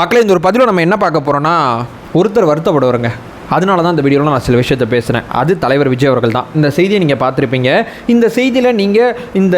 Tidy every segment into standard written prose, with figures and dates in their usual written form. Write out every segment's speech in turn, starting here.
மக்களே, இந்த ஒரு பதிவில் நம்ம என்ன பார்க்க போகிறோன்னா, ஒருத்தர் வருத்தப்படுவாருங்க. அதனால தான் இந்த வீடியோவில் நான் சில விஷயத்தை பேசுகிறேன். அது தலைவர் விஜய் அவர்கள் தான். இந்த செய்தியை நீங்கள் பார்த்துருப்பீங்க. இந்த செய்தியில் நீங்கள் இந்த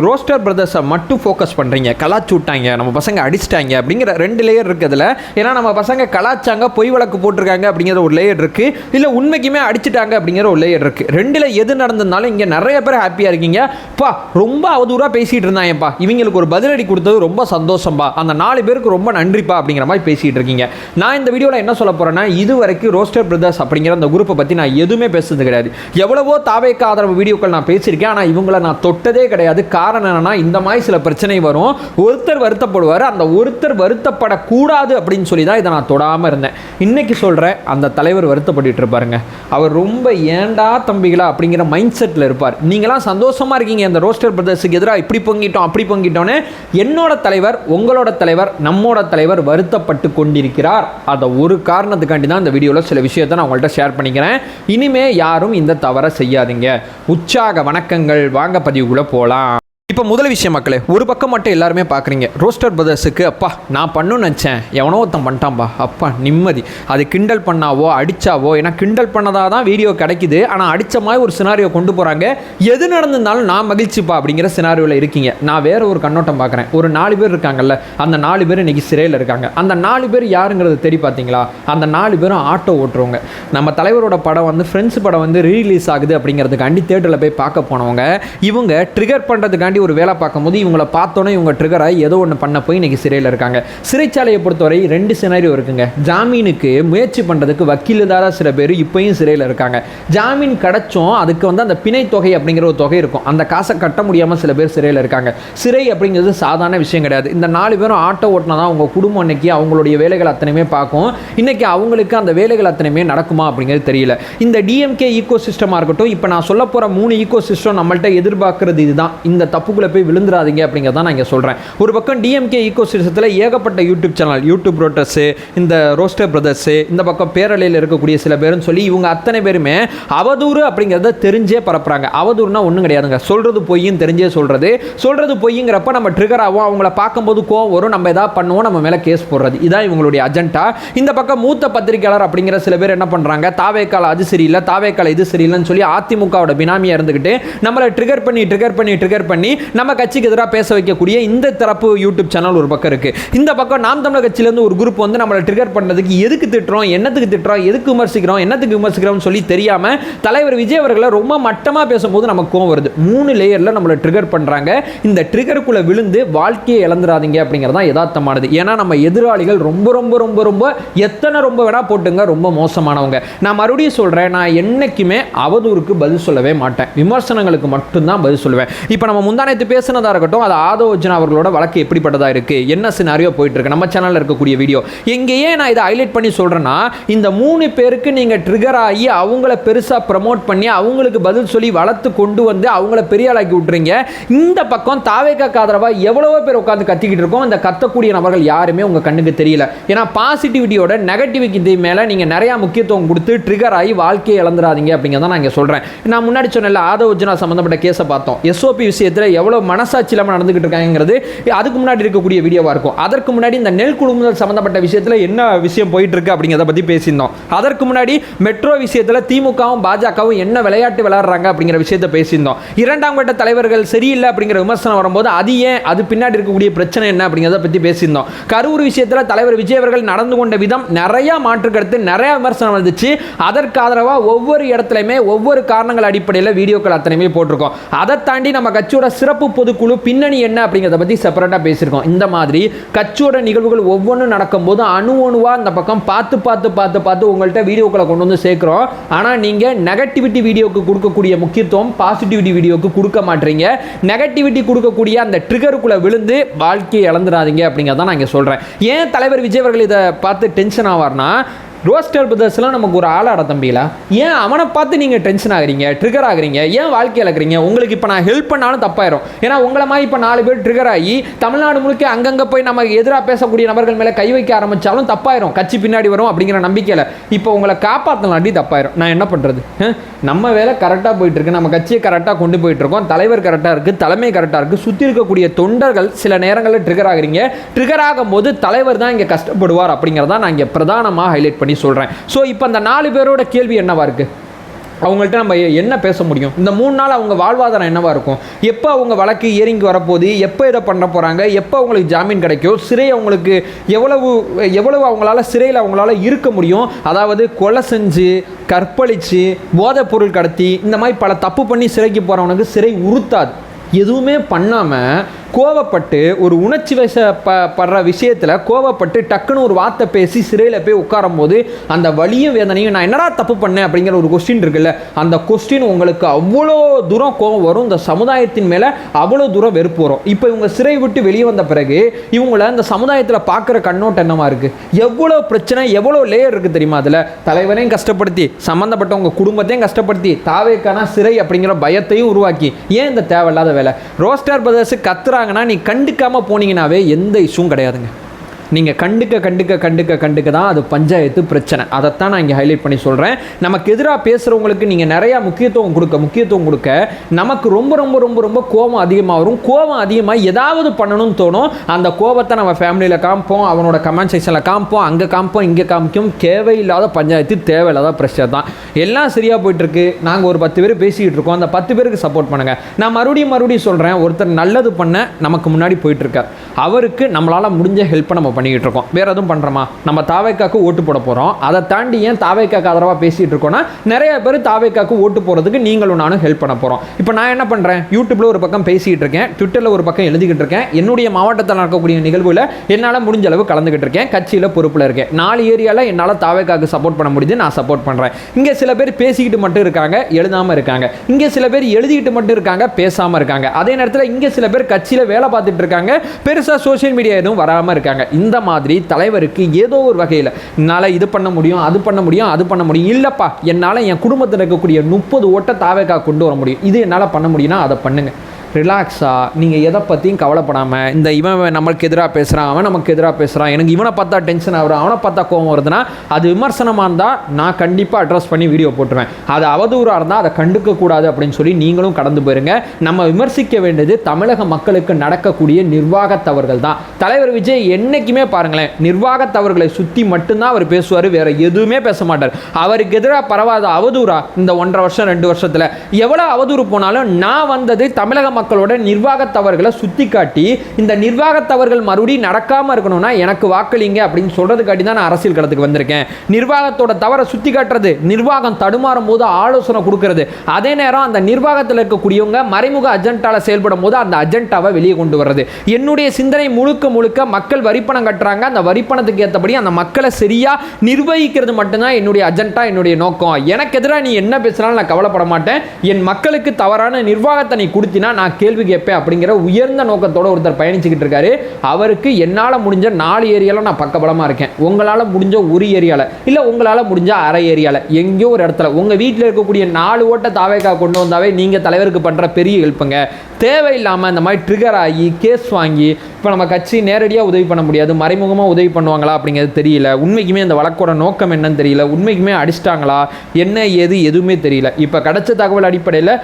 ரோஸ்டர் பிரதர்ஸை மட்டும் ஃபோக்கஸ் பண்ணுறீங்க. கலாச்சு விட்டாங்க, நம்ம பசங்க அடிச்சிட்டாங்க அப்படிங்கிற 2 லேயர் இருக்குதுல. ஏன்னா நம்ம பசங்க கலாச்சாங்க, பொய் வழக்கு போட்டிருக்காங்க அப்படிங்கிற ஒரு லேயர் இருக்குது, இல்லை உண்மைக்குமே அடிச்சிட்டாங்க அப்படிங்கிற ஒரு லேயர் இருக்குது. 2ல் எது நடந்ததுனாலும் இங்கே நிறைய பேர் ஹாப்பியாக இருக்கீங்க. பா ரொம்ப அவதூறாக பேசிகிட்டு இருந்தாங்கப்பா, இவங்களுக்கு ஒரு பதிலடி கொடுத்தது ரொம்ப சந்தோஷம்பா, அந்த 4 பேருக்கு ரொம்ப நன்றிப்பா அப்படிங்கிற மாதிரி பேசிகிட்டு இருக்கீங்க. நான் இந்த வீடியோவில் என்ன சொல்ல போகிறேன்னா, இது வரைக்கும் ரோஸ்டர் பிரதர்ஸ் அப்படிங்கிற அந்த குரூப்பை பற்றி நான் எதுவுமே பேசுறது கிடையாது. எவ்வளவோ தாவேக்கு ஆதரவு வீடியோக்கள் நான் பேசியிருக்கேன், ஆனால் இவங்களை நான் தொட்டதே கிடையாது. காரணம் என்னன்னா, இந்த மாதிரி சில பிரச்சனை வரும், ஒருத்தர் வருத்தப்படுவார், அந்த ஒருத்தர் வருத்தப்படக்கூடாது அப்படின்னு சொல்லி தான் இதை நான் தொடாமல் இருந்தேன். இன்னைக்கு சொல்கிறேன், அந்த தலைவர் வருத்தப்பட்டு இருப்பாருங்க. அவர் ரொம்ப ஏண்டா தம்பிகளா அப்படிங்கிற மைண்ட் செட்டில் இருப்பார். நீங்களாம் சந்தோஷமாக இருக்கீங்க, இந்த ரோஸ்டர் பிரதர்ஸுக்கு எதிராக இப்படி பொங்கிட்டோம் அப்படி பொங்கிட்டோன்னு. என்னோட தலைவர், உங்களோட தலைவர், நம்மோட தலைவர் வருத்தப்பட்டு கொண்டிருக்கிறார். அதை ஒரு காரணத்துக்காண்டி தான் இந்த வீடியோவில் சில விஷயத்தை நான் உங்கள்கிட்ட ஷேர் பண்ணிக்கிறேன். இனிமே யாரும் இந்த தவறை செய்யாதீங்க. உற்சாக வணக்கங்கள். வாங்க பதிவுக்குள்ளே போகலாம். இப்போ முதல் விஷயம் மக்களே, ஒரு பக்கம் மட்டும் எல்லாருமே பார்க்குறீங்க, ரோஸ்டர் பிரதர்ஸுக்கு அப்பா நான் பண்ணுன்னு நினச்சேன், எவனோ ஒருத்தன் பண்ணிட்டான்பா, அப்பா நிம்மதி. அது கிண்டல் பண்ணாவோ அடித்தாவோ, ஏன்னா கிண்டல் பண்ணதாக தான் வீடியோ கிடைக்குது, ஆனால் அடித்த மாதிரி ஒரு சினாரியோ கொண்டு போகிறாங்க. எது நடந்திருந்தாலும் நான் மகிழ்ச்சிப்பா அப்படிங்கிற சினாரியோவில் இருக்கீங்க. நான் வேறு ஒரு கண்ணோட்டம் பார்க்குறேன். ஒரு 4 பேர் இருக்காங்கல்ல, அந்த 4 பேர் இன்றைக்கி சிறையில் இருக்காங்க. அந்த 4 பேர் யாருங்கிறது தெரிய பார்த்தீங்களா? அந்த 4 பேரும் ஆட்டோ ஓட்டுறவங்க. நம்ம தலைவரோட படம் வந்து ஃப்ரெண்ட்ஸ் படம் வந்து ரீலீஸ் ஆகுது அப்படிங்கிறதுக்காண்டி தேட்டரில் போய் பார்க்க போனவங்க. இவங்க ட்ரிகர் பண்ணுறதுக்காண்டி ஒரு வேலை பார்க்கும்போது இவங்களை பார்த்தோன்னே இவங்க ட்ரிகர் ஆகி ஏதோ ஒன்று பண்ண போய் இன்றைக்கி சிறையில் இருக்காங்க. சிறைச்சாலையை பொறுத்தவரை 2 சினாரியோ இருக்குங்க. ஜாமீனுக்கு முயற்சி பண்ணுறதுக்கு வக்கீலுதார சில பேர் இப்போயும் சிறையில் இருக்காங்க. ஜாமீன் கிடச்சோம், அதுக்கு வந்து அந்த பிணை தொகை அப்படிங்கிற ஒரு தொகை இருக்கும், அந்த காசை கட்ட முடியாமல் சில பேர் சிறையில் இருக்காங்க. சிறை அப்படிங்கிறது சாதாரண விஷயம் கிடையாது. இந்த 4 பேரும் ஆட்டோ ஓட்டினா தான் அவங்க குடும்பம் இன்னைக்கு அவங்களுடைய வேலைகள் அத்தனையுமே பார்க்கும். இன்னைக்கு அவங்களுக்கு அந்த வேலைகள் அத்தனையுமே நடக்குமா அப்படிங்கிறது தெரியல. இந்த டிஎம்கே ஈகோ சிஸ்டமாக இருக்கட்டும், இப்போ நான் சொல்ல போகிற 3 ஈகோ சிஸ்டம் நம்மள்ட்ட எதிர்பார்க்கறது இதுதான். இந்த தப்புக்குள்ள போய் விழுந்துராதீங்க அப்படிங்கிறத நான் இங்கே சொல்கிறேன். ஒரு பக்கம் டிஎம்கே ஈகோ சிஸ்டத்தில் ஏகப்பட்ட யூடியூப் சேனல், யூடியூப் ரோட்டர்ஸு, இந்த ரோஸ்டர் பிரதர்ஸு, இந்த பக்கம் பேரலையில் இருக்கக்கூடிய சில பேருன்னு சொல்லி இவங்க அத்தனை பேருமே அவதூறு அப்படிங்கிறத தெரிஞ்சே பரப்புறாங்க. அவதூறுனா ஒன்றும் கிடையாதுங்க, சொல்கிறது பொய்யும் தெரிஞ்சே சொல்கிறது பொய்ங்கிறப்ப நம்ம ட்ரிகர் ஆகும், அவங்கள பார்க்கும்போது கோவம் வரும், நம்ம எதாவது பண்ணுவோம், நம்ம மேலே கேஸ் போடுறது, இதான் இவங்களுடைய அஜெண்டா. இந்த பக்கம் மூத்த பத்திரிகையாளர் அப்படிங்கிற சில பேர் என்ன பண்ணுறாங்க, தாவேக்கால அது சரியில்லை, தாவேக்கால இது சரியில்லைன்னு சொல்லி அதிமுகவோட பினாமியாக இருந்துக்கிட்டு நம்மளை ட்ரிகர் பண்ணி நம்ம கட்சிக்கு எதிராக பேச வைக்கக்கூடிய இந்த தரப்பு யூடியூப் சேனல் ஒரு பக்கம் இருக்கு. இந்த பக்கம் நாம் தமிழர் கட்சியிலேருந்து ஒரு குரூப் வந்து நம்மளை ட்ரிகர் பண்ணுறதுக்கு எதுக்கு திட்டுறோம், என்னத்துக்கு திட்டுறோம், எதுக்கு விமர்சிக்கிறோம் சொல்லி தெரியாமல் தலைவர் விஜய் அவர்களை ரொம்ப மட்டமாக பேசும்போது நமக்கு கோவம் வருது. 3 லேயரில் நம்மளை ட்ரிகர் பண்ணுறாங்க. இந்த ட்ரிகருக்குள்ளே விழுந்து வாழ்க்கையை இழந்துடாதீங்க அப்படிங்கிறதான் யதார்த்தமானது. ஏன்னா நம்ம எதிராளிகள் ரொம்ப ரொம்ப ரொம்ப ரொம்ப எத்தனை ரொம்ப வேணா போட்டுங்க, ரொம்ப மோசமானவங்க. நான் மறுபடியும் சொல்கிறேன், நான் என்னைக்குமே அவதூறுக்கு பதில் சொல்லவே மாட்டேன், விமர்சனங்களுக்கு மட்டும்தான் பதில் சொல்லுவேன். இப்போ நம்ம முந்தானத்து பேசுனதாக இருக்கட்டும், அது ஆதவ் அர்ஜுனா அவர்களோட வழக்கு எப்படிப்பட்டதாக இருக்குது, என்ன சினாரியோ போயிட்டு இருக்கு, நம்ம சேனலில் இருக்கக்கூடிய வீடியோ. எங்கேயே நான் இதை ஹைலைட் பண்ணி சொல்கிறேன்னா, இந்த 3 பேருக்கு நீங்கள் ட்ரிகர் ஆகி அவங்கள பெருசாக ப்ரமோட் பண்ணி அவங்களுக்கு பதில் சொல்லி வளர்த்து கொண்டு வந்து அவங்கள பெரிய ஆளாக்கி விட்டுறீங்க. இந்த பக்கம் தாவேக்காக்கு ஆதரவாக எவ்வளவோ பேர் உட்காந்து கத்திக்கிட்டு இருக்கோம். இந்த கத்தக்கூடிய நபர்கள் யாருமே உங்கள் கண்ணுக்கு தெரியல. ஏன்னா பாசிட்டிவிட்டியோட நெகட்டிவிட்டி மேலே நீங்கள் நிறையா முக்கியத்துவம் கொடுத்து ட்ரிகர் ஆகி வாழ்க்கையை இழந்துடாதீங்க அப்படிங்கிறத நான் இங்கே சொல்கிறேன். நான் முன்னாடி சொன்னேன், ஆதவ் அர்ஜுனா சம்மந்தப்பட்ட கேஸை பார்த்தோம். எஸ்ஓபி விஷயத்தில் எவ்வளோ மனசாட்சி இல்லாமல் நடந்துகிட்டு இருக்காங்கிறது அதுக்கு முன்னாடி இருக்கக்கூடிய வீடியோவாக இருக்கும். அதற்கு முன்னாடி இந்த நெல் குழுமுதல் சம்பந்தப்பட்ட விஷயத்தில் என்ன விஷயம் போயிட்டு இருக்கு அப்படிங்கிறத பற்றி பேசியிருந்தோம். அதற்கு முன்னாடி மெட்ரோ விஷயத்தில் திமுகவும் பாஜகவும் என்ன விளையாட்டு விளையாடுறாங்க அப்படிங்கிற விஷயத்தை பேசியிருந்தோம். 2ஆம் கட்ட தலைவர்கள் சரியில்லை அப்படிங்கிற விமர்சனம் வரும்போது அது ஏன், அது பின்னாடி இருக்கக்கூடிய பிரச்சனை என்ன அப்படிங்கிறத பற்றி பேசியிருந்தோம். கரூர் விஷயத்தில் தலைவர் விஜய் அவர்கள் நடந்து கொண்ட விதம் நிறைய மாற்று கருத்து, நிறைய விமர்சனம் வந்துச்சு. அதற்கு ஆதரவாக ஒவ்வொரு இடத்துலையுமே ஒவ்வொரு காரணங்கள் அடிப்படையில் வீடியோக்கள் அத்தனையுமே போட்டிருக்கோம். அதை தாண்டி நம்ம கட்சியோட சிறப்பு பொதுக்குழு பின்னணி என்ன அப்படிங்கிறத பற்றி செப்பரேட்டாக பேசியிருக்கோம். இந்த மாதிரி கட்சியோட நிகழ்வுகள் ஒவ்வொன்றும் நடக்கும்போது அணுவா இந்த பக்கம் பார்த்து உங்கள்கிட்ட வீடியோக்களை கொண்டு வந்து சேர்க்குறோம். ஆனால் நீங்கள் நெகட்டிவிட்டி வீடியோக்கு கொடுக்கக்கூடிய முக்கியத்துவம் பாசிட்டிவிட்டி வீடியோக்கு கொடுக்க மாட்டீங்க. நெகட்டிவிட்டி கொடுக்கக்கூடிய அந்த ட்ரிகருக்குள்ளே விழுந்து வாழ்க்கையை இழந்துடாதீங்க அப்படிங்கிறத நான் இங்கே சொல்கிறேன். ஏன் தலைவர் விஜய் அவர்கள் இதை பார்த்து டென்ஷன் ஆவார்னா, ரோஸ்டர் பிரதர்ஸ்லாம் நமக்கு ஒரு ஆளாட தம்பிங்களா? ஏன் அவனை பார்த்து நீங்கள் டென்ஷன் ஆகுறீங்க, ட்ரிகர் ஆகுறீங்க, ஏன் வாழ்க்கையில் இருக்கிறீங்க? உங்களுக்கு இப்போ நான் ஹெல்ப் பண்ணாலும் தப்பாயிரும். ஏன்னா உங்களை மாதிரி இப்போ 4 பேர் ட்ரிகர் ஆகி தமிழ்நாடு முழுக்க அங்கங்கே போய் நம்ம எதிராக பேசக்கூடிய நபர்கள் மேலே கை வைக்க ஆரம்பித்தாலும் தப்பாயிரும். கட்சி பின்னாடி வரும் அப்படிங்கிற நம்பிக்கையில் இப்போ உங்களை காப்பாற்றலாண்டி தப்பாயிரும். நான் என்ன பண்ணுறது? நம்ம வேலை கரெக்டாக போயிட்டுருக்கு, நம்ம கட்சியை கரெக்டாக கொண்டு போயிட்டுருக்கோம், தலைவர் கரெக்டாக இருக்குது, தலைமை கரெக்டாக இருக்குது, சுற்றி இருக்கக்கூடிய தொண்டர்கள் சில நேரங்களில் ட்ரிகர் ஆகுறீங்க. ட்ரிகர் ஆகும்போது தலைவர் தான் இங்கே கஷ்டப்படுவார் அப்படிங்கிறத நான் இங்கே பிரதானமாக ஹைலைட் பண்ணி சொல்கிறேன். ஸோ இப்போ அந்த 4 பேரோட கேள்வி என்னவா இருக்குது? அவங்கள்ட்ட நம்ம என்ன பேச முடியும்? இந்த 3 நாள் அவங்க வாழ்வாதாரம் என்னவா இருக்கும்? எப்போ அவங்க வழக்கு இயறிங்கி வரப்போகுது, எப்போ இதை பண்ண போகிறாங்க, எப்போ அவங்களுக்கு ஜாமீன் கிடைக்கும், சிறை அவங்களுக்கு எவ்வளவு அவங்களால சிறையில் அவங்களால இருக்க முடியும்? அதாவது கொலை செஞ்சு, கற்பழித்து, போதைப் பொருள் கடத்தி, இந்த மாதிரி பல தப்பு பண்ணி சிறைக்கு போகிறவனுக்கு சிறை உறுத்தாது. எதுவுமே பண்ணாமல் கோவப்பட்டு ஒரு உணர்ச்சி வசப்படுற விஷயத்தில் கோவப்பட்டு டக்குன்னு ஒரு வார்த்தை பேசி சிறையில் போய் உட்காரும் போது அந்த வலியும் வேதனையும் நான் என்னடா தப்பு பண்ணேன் அப்படிங்கிற ஒரு கொஸ்டின் இருக்குல்ல, அந்த கொஸ்டின் உங்களுக்கு அவ்வளோ தூரம் கோவம் வரும், இந்த சமுதாயத்தின் மேலே அவ்வளோ தூரம் வெறுப்பு வரும். இப்போ இவங்க சிறை விட்டு வெளியே வந்த பிறகு இவங்கள இந்த சமுதாயத்தில் பார்க்குற கண்ணோட்டம் என்னமா இருக்குது? எவ்வளோ பிரச்சனை, எவ்வளோ லேயர் இருக்குது தெரியுமா? அதில் தலைவரையும் கஷ்டப்படுத்தி, சம்மந்தப்பட்டவங்க குடும்பத்தையும் கஷ்டப்படுத்தி, தாவேக்கான சிறை அப்படிங்கிற பயத்தையும் உருவாக்கி, ஏன் இந்த தேவையில்லாத வேலை? ரோஸ்டர் பிரதர்ஸ் கத்துறாங்கன்னா நீ கண்டுக்காம போனீங்கன்னாவே எந்த இஷ்யூவும் கிடையாதுங்க. நீங்கள் கண்டுக்க தான் அது பஞ்சாயத்து பிரச்சனை. அதைத்தான் நான் இங்கே ஹைலைட் பண்ணி சொல்கிறேன். நமக்கு எதிராக பேசுகிறவங்களுக்கு நீங்கள் நிறையா முக்கியத்துவம் கொடுக்க நமக்கு ரொம்ப ரொம்ப ரொம்ப ரொம்ப கோபம் அதிகமாக வரும். கோபம் அதிகமாக ஏதாவது பண்ணணும்னு தோணும். அந்த கோபத்தை நம்ம ஃபேமிலியில் காமிப்போம், அவனோட கமெண்ட் செக்ஷனில் காமிப்போம், அங்கே காமிப்போம், இங்கே காமிக்கும். தேவையில்லாத பஞ்சாயத்து, தேவையில்லாத ப்ரெஷர் தான். எல்லாம் சரியாக போயிட்டுருக்கு. நாங்கள் ஒரு 10 பேர் பேசிக்கிட்டு இருக்கோம். அந்த 10 பேருக்கு சப்போர்ட் பண்ணுங்கள். நான் மறுபடியும் சொல்கிறேன், ஒருத்தர் நல்லது பண்ண நமக்கு முன்னாடி போயிட்டுருக்கார். அவருக்கு நம்மளால் முடிஞ்ச ஹெல்ப்பை நம்ம பண்ணிக்கிட்டு இருக்கோம். வேற எதுவும் பண்றோமா? நம்ம தாவேக்காக்கு ஓட்டு போட போறோம். அதை தாண்டி ஏன் தாவேக்காக்கு ஆதரவா பேசிட்டு இருக்கோம்னா, நிறைய பேர் தாவேக்காக்கு ஓட்டு போறதுக்கு நீங்களும் நானும் ஹெல்ப் பண்ண போறோம். இப்போ நான் என்ன பண்றேன்? யூடியூப்ல ஒரு பக்கம் பேசிட்டு இருக்கேன், ட்விட்டர்ல ஒரு பக்கம் எழுதிக்கிட்டு இருக்கேன், என்னுடைய மாவட்டத்தில் நடக்கக்கூடிய நிகழ்வுல என்னால் முடிஞ்ச அளவு கலந்துக்கிட்டு இருக்கேன், கட்சியில் பொறுப்பில் இருக்கேன். 4 ஏரியாவில் என்னால் தாவேக்காக்கு சப்போர்ட் பண்ண முடியுது, நான் சப்போர்ட் பண்றேன். இங்கே சில பேர் பேசிக்கிட்டு மட்டும் இருக்காங்க, எழுதாம இருக்காங்க. இங்கே சில பேர் எழுதிக்கிட்டு மட்டும் இருக்காங்க, பேசாம இருக்காங்க. அதே நேரத்தில் இங்கே சில பேர் கட்சியில் வேலை பார்த்துட்டு இருக்காங்க, பெருசா சோசியல் மீடியா எதுவும் வராமல் இருக்காங்க. இந்த மாதிரி தலைவருக்கு ஏதோ ஒரு வகையில் என்னால் இது பண்ண முடியும், அது பண்ண முடியும், அது பண்ண முடியும். இல்லைப்பா, என்னால் என் குடும்பத்தில் இருக்கக்கூடிய 30 ஓட்டை தாவேக்காக கொண்டு வர முடியும், இது என்னால் பண்ண முடியும்னா அதை பண்ணுங்க. ரிலாக்ஸாக நீங்கள் எதை பற்றியும் கவலைப்படாமல், இந்த இவன் நம்மளுக்கு எதிராக பேசுகிறான், அவன் நமக்கு எதிராக பேசுகிறான், எனக்கு இவனை பார்த்தா டென்ஷன் ஆகுறான், அவனை பார்த்தா கோவம் வருதுன்னா அது விமர்சனமாக இருந்தால் நான் கண்டிப்பாக அட்ரஸ் பண்ணி வீடியோ போட்டுருவேன். அது அவதூறாக இருந்தால் அதை கண்டுக்கக்கூடாது அப்படின்னு சொல்லி நீங்களும் கடந்து போயிருங்க. நம்ம விமர்சிக்க வேண்டியது தமிழக மக்களுக்கு நடக்கக்கூடிய நிர்வாக தவறுகள் தான். தலைவர் விஜய் என்றைக்குமே பாருங்களேன், நிர்வாக தவறுகளை சுற்றி மட்டும்தான் அவர் பேசுவார், வேறு எதுவுமே பேச மாட்டார். அவருக்கு எதிராக பரவாத அவதூறா இந்த 1.5 வருஷம் 2 வருஷத்தில் எவ்வளோ அவதூறு போனாலும் நான் வந்தது தமிழக மக்களோட நிர்வாக தவறுகளை சுத்தி காட்டி, இந்த நிர்வாக தவறுகள் மறுபடியும் நடக்காம இருக்கணும்னா எனக்கு வாக்களிங்க அப்படின்னு சொல்றதுக்காட்டி தான் நான் அரசியல் களத்துக்கு வந்திருக்கேன். நிர்வாகத்தோட தவறை சுத்தி காட்டுறது, நிர்வாகம் தடுமாறும் போது ஆலோசனை கொடுக்கிறது, அதே நேரம் அந்த நிர்வாகத்தில் இருக்கக்கூடியவங்க மறைமுக அஜெண்டால செயல்படும் போது அந்த அஜெண்டாவை வெளியே கொண்டு வர்றது. என்னுடைய சிந்தனை முழுக்க மக்கள் வரிப்பணம் கட்டுறாங்க, அந்த வரிப்பணத்துக்கு ஏற்றபடி அந்த மக்களை சரியா நிர்வகிக்கிறது மட்டும்தான் என்னுடைய அஜெண்டா, என்னுடைய நோக்கம். எனக்கு எதிராக நீ என்ன பேசினாலும் நான் கவலைப்பட மாட்டேன். என் மக்களுக்கு தவறான நிர்வாகத்தை நீ கொடுத்தினா நான் கேள்வி கேட்பேன் அப்படிங்கிற உயர்ந்த நோக்கத்தோட ஒருத்தர் பயணிச்சுக்கிட்டு இருக்காரு. அவருக்கு என்னால் முடிஞ்ச 4 ஏரியாவில் நான் பக்கபலமாக இருக்கேன். உங்களால் முடிஞ்ச ஒரு ஏரியாவில், இல்லை உங்களால் முடிஞ்ச அரை ஏரியாவில், எங்கேயோ ஒரு இடத்துல உங்கள் வீட்டில் இருக்கக்கூடிய 4 ஓட்டை தாவேக்காக கொண்டு வந்தாவே நீங்கள் தலைவருக்கு பண்ணுற பெரிய ஹெல்ப்புங்க. தேவையில்லாமல் இந்த மாதிரி ட்ரிகர் ஆகி கேஸ் வாங்கி இப்போ நம்ம கட்சி நேரடியாக உதவி பண்ண முடியாது, மறைமுகமாக உதவி பண்ணுவாங்களா அப்படிங்கிறது தெரியல. உண்மைக்குமே அந்த வழக்கோட நோக்கம் என்னன்னு தெரியல. உண்மைக்குமே அடிச்சிட்டாங்களா என்ன ஏது எதுவுமே தெரியல. இப்போ கிடைச்ச தகவல் அடிப்படையில்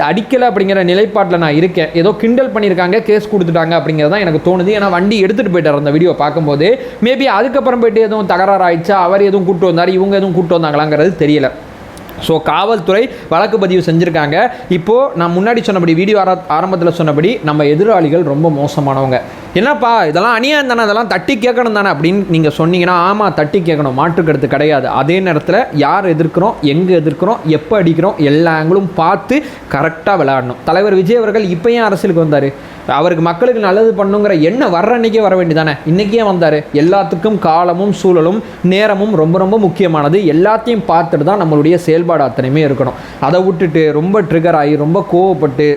அடிக்கலை அப்படிங்கிற நிலைப்பாட்டில் நான் இருக்கேன். ஏதோ கிண்டல் பண்ணியிருக்காங்க, கேஸ் கொடுத்துட்டாங்க அப்படிங்கிறது தான் எனக்கு தோணுது. ஏன்னா வண்டி எடுத்துகிட்டு போயிட்டார் அந்த வீடியோ பார்க்கும்போது. மேபி அதுக்கப்புறம் போயிட்டு எதுவும் தகராறு ஆயிடுச்சா, அவர் எதுவும் கூப்பிட்டு வந்தார், இவங்க எதுவும் கூப்பிட்டு வந்தாங்களாங்கிறது தெரியல. ஸோ காவல்துறை வழக்கு பதிவு செஞ்சுருக்காங்க. இப்போது நான் முன்னாடி சொன்னபடி, வீடியோ ஆரம்பத்தில் சொன்னபடி, நம்ம எதிராளிகள் ரொம்ப மோசமானவங்க. என்னப்பா இதெல்லாம் அநியாயம் தானே, அதெல்லாம் தட்டி கேட்கணும் தானே அப்படின்னு நீங்கள் சொன்னீங்கன்னா, ஆமாம் தட்டி கேட்கணும், மாற்றுக்கிறது கிடையாது. அதே நேரத்தில் யார் எதிர்க்கிறோம், எங்கே எதிர்க்கிறோம், எப்போ அடிக்கிறோம், எல்லா ஆங்கிளும் பார்த்து கரெக்டாக விளையாடணும். தலைவர் விஜய் அவர்கள் இப்போ ஏன் அரசியலுக்கு வந்தார்? அவருக்கு மக்களுக்கு நல்லது பண்ணுங்கிற எண்ணம் வர்ற அன்றைக்கே வர வேண்டியதானே, இன்றைக்கே வந்தார். எல்லாத்துக்கும் காலமும் சூழலும் நேரமும் ரொம்ப ரொம்ப முக்கியமானது. எல்லாத்தையும் பார்த்துட்டு தான் நம்மளுடைய செயல்பாடு அத்தனையுமே இருக்கணும். அதை விட்டுட்டு ரொம்ப ட்ரிகர் ஆகி ரொம்ப கோவப்பட்டு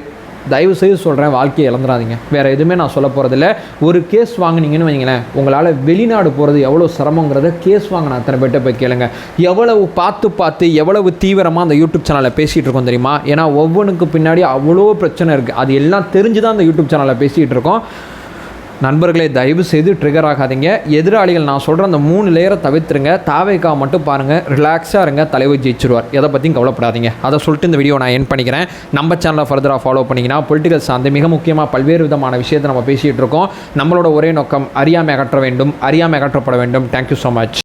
தயவு செய்து சொல்கிறேன், வாழ்க்கையை இழந்துடாதீங்க. வேறு எதுவுமே நான் சொல்ல போகிறதில்ல. ஒரு கேஸ் வாங்கினீங்கன்னு வைங்களேன், உங்களால் வெளிநாடு போகிறது எவ்வளோ சிரமங்கிறத கேஸ் வாங்கின அத்தனை பேர்ட்ட போய் கேளுங்க. எவ்வளவு பார்த்து எவ்வளவு தீவிரமாக அந்த யூடியூப் சேனலில் பேசிகிட்டு இருக்கோம் தெரியுமா? ஏன்னா ஒவ்வொன்றுக்கு பின்னாடி அவ்வளோ பிரச்சனை இருக்குது. அது எல்லாம் தெரிஞ்சு தான் அந்த யூடியூப் சேனலில் பேசிகிட்டு இருக்கோம். நண்பர்களே, தயவு செய்து ட்ரிகர் ஆகாதீங்க. எதிராளிகள் நான் சொல்கிற அந்த 3 லேயரை தவிர்த்துருங்க. தாவேக்கா மட்டும் பாருங்கள், ரிலாக்ஸாக இருங்க, தலைவர் ஜெயிச்சிருவார். எதை பற்றியும் கவலைப்படாதீங்க. அதை சொல்லிட்டு இந்த வீடியோ நான் என் பண்ணிக்கிறேன். நம்ம சேனலை ஃபர்தராக ஃபாலோ பண்ணிங்கன்னா பொலிட்டிக்கல் சார்ந்து மிக முக்கியமாக பல்வேறு விதமான விஷயத்தை நம்ம பேசிகிட்டு இருக்கோம். நம்மளோட ஒரே நோக்கம் அறியாமை அகற்ற வேண்டும், அறியாமை அகற்றப்பட வேண்டும். Thank you so much.